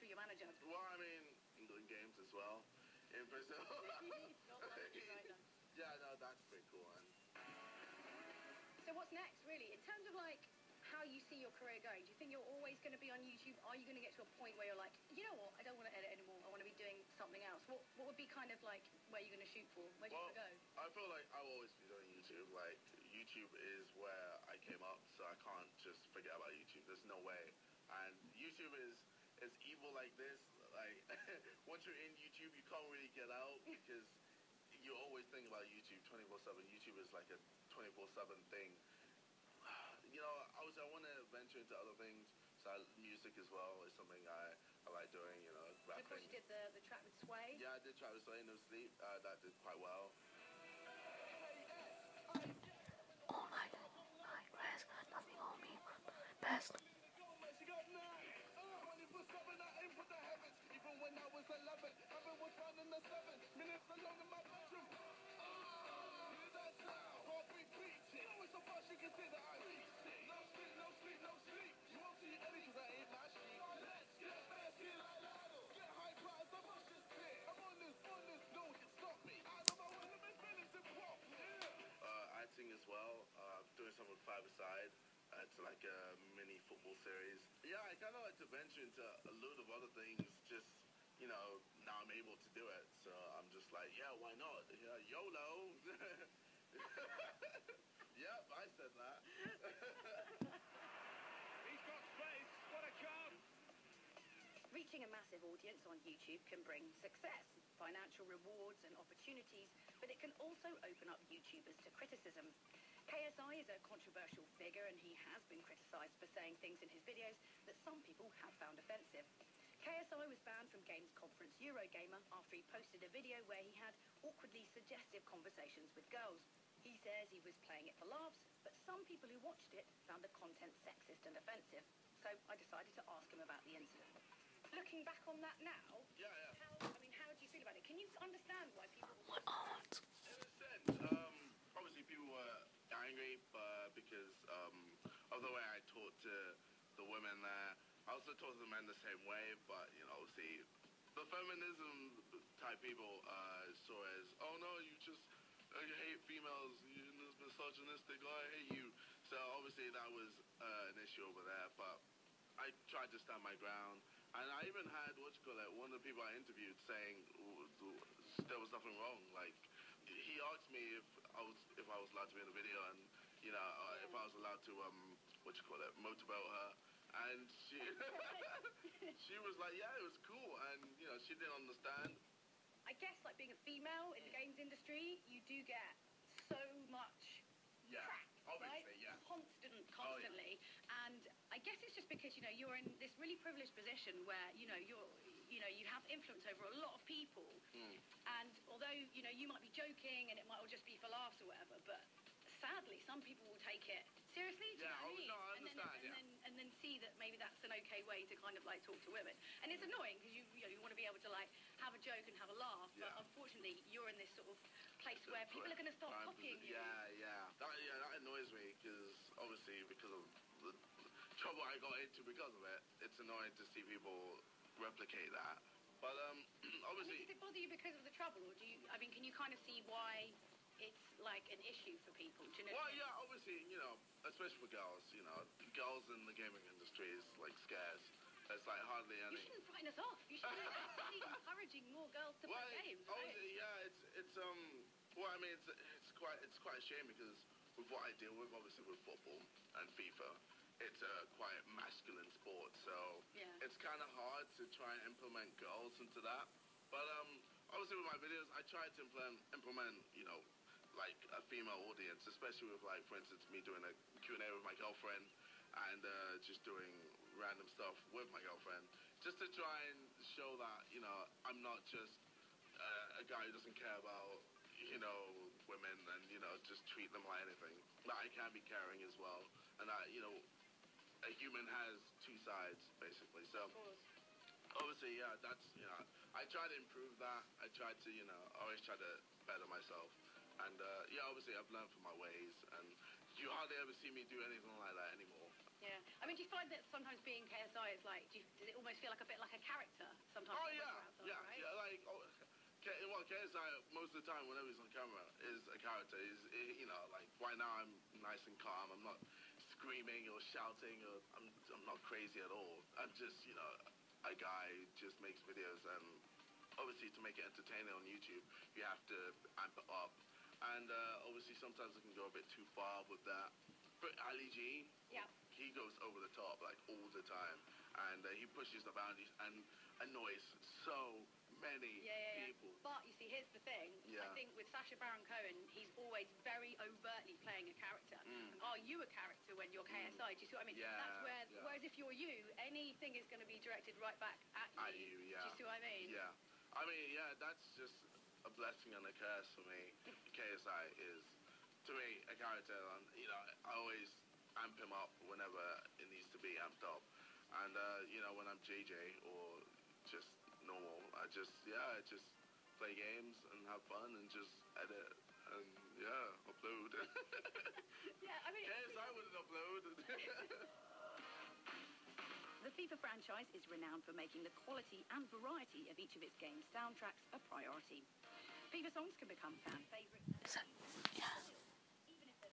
through your manager? Well, I mean, in games as well. In Brazil. Yeah, no, that's pretty cool, man. So what's next, really? In terms of, like, how you see your career going, do you think you're always going to be on YouTube? Are you going to get to a point where you're like, you know what, I don't want to edit anymore, I want to be doing something else? What would be kind of like where you're going to shoot for? Where do you want to go? I feel like I'll always be doing YouTube. Like, YouTube is where I came up, so I can't just forget about YouTube. There's no way. And YouTube is evil like this. Like, once you're in YouTube, you can't really get out because you always think about YouTube 24/7. YouTube is like a 24/7 thing. You know, obviously I want to venture into other things. So music as well is something I like doing, you know, rapping. So of course you did the track with Sway. Yeah, I did try with Sway, No Sleep. That did quite well. All night, rest, nothing on me, best. Even when I was 11, heaven was found in the 7 minutes alone in my bedroom. Heartbeat beating. No, it's a bus you can see that I eat. No sleep, no sleep, no sleep. You won't see any cause I ain't my sheep. Let's get nasty like Lotto. Get hype out as the bus is clear. I'm on this, no one can stop me. I know my one of my feelings in pop. I sing as well. Doing something with Five-A-Side. It's like a mini football series. Yeah, I kind of like to venture into a load of other things. Just, you know, now I'm able to do it. So I'm just like, yeah, why not? Yeah, YOLO. Yep, I said that. He's got space. What a chance. Reaching a massive audience on YouTube can bring success, financial rewards and opportunities, but it can also open up YouTubers to criticism. KSI is a controversial figure and he has been criticised for saying things in his videos that some people have found offensive. KSI was banned from games conference Eurogamer after he posted a video where he had awkwardly suggestive conversations with girls. He says he was playing it for laughs, but some people who watched it found the content sexist and offensive. So I decided to ask him about the incident. Looking back on that now, Yeah. how do you feel about it? Can you understand why people... What art? In a sense, obviously people were angry because of the way I talked to the women there. I also talked to the men the same way, but, you know, obviously the feminism type people saw as, oh no, you hate females, you're misogynistic, oh, I hate you. So obviously that was an issue over there, but I tried to stand my ground. And I even had, one of the people I interviewed saying there was nothing wrong. Like, he asked me if I was allowed to be in the video and, you know, if I was allowed to, motorboat her. And she, she was like, yeah, it was cool. And, you know, she didn't understand. I guess, like, being a female in the games industry, you do get so much crap, obviously, right? yeah. Constantly. And I guess it's just because, you know, you're in this really privileged position where, you know, you have influence over a lot of people. And although, you know, you might be joking and it might all just be for laughs or whatever, but sadly, some people will take it seriously. Do you know what I mean? No, I understand, and then see that maybe that's an okay way to kind of like talk to women. And it's annoying because you want to be able to like have a joke and have a laugh, but unfortunately you're in this sort of place where people are going to start copying you. That annoys me because obviously because of the trouble I got into because of it, it's annoying to see people replicate that. But obviously, does it bother you because of the trouble, or can you kind of see why it's like an issue for people? Do you know? Well, yeah, obviously, you know, especially for girls, you know, girls in the gaming industry is like scarce. It's like hardly any. You shouldn't frighten us off. You should be actually encouraging more girls to play games, right? Obviously, yeah, it's well, I mean, it's quite a shame because with what I deal with, obviously with football and FIFA, it's a quite masculine sport, so it's kind of hard to try and implement girls into that. But obviously with my videos, I try to implement, you know, like a female audience, especially with like, for instance, me doing a Q&A with my girlfriend and just doing random stuff with my girlfriend, just to try and show that, you know, I'm not just a guy who doesn't care about, you know, women and, you know, just treat them like anything. That I can be caring as well, and that, you know, a human has two sides, basically. So, obviously, yeah, that's, you know, I try to improve that. I try to, you know, always try to better myself. And, yeah, obviously, I've learned from my ways, and you hardly ever see me do anything like that anymore. Yeah. I mean, do you find that sometimes being KSI is like, does it almost feel like a bit like a character sometimes? Oh, when yeah. you're outside, Yeah. Right? Yeah. Like, well, KSI, most of the time, whenever he's on camera, is a character. You know, like, right now I'm nice and calm. I'm not screaming or shouting, or I'm not crazy at all. I'm just, you know, a guy who just makes videos, and obviously to make it entertaining on YouTube, you have to amp it up. And obviously sometimes it can go a bit too far with that. But Ali G, yeah, he goes over the top, like, all the time. And he pushes the boundaries and annoys so many people. But you see, here's the thing. Yeah. I think with Sacha Baron Cohen, he's always very overtly playing a character. Are you a character when you're KSI? Do you see what I mean? Yeah. That's where. Yeah. Whereas if you're you, anything is going to be directed right back at you. At you, yeah. Do you see what I mean? Yeah. I mean, yeah, that's just a blessing and a curse for me. KSI is, to me, a character. And, you know, I always amp him up whenever it needs to be amped up. And, you know, when I'm JJ or just normal, I just play games and have fun and just edit and, upload. Yeah, I mean... KSI wouldn't upload. The FIFA franchise is renowned for making the quality and variety of each of its games' soundtracks a priority. FIFA songs can become fan favourites.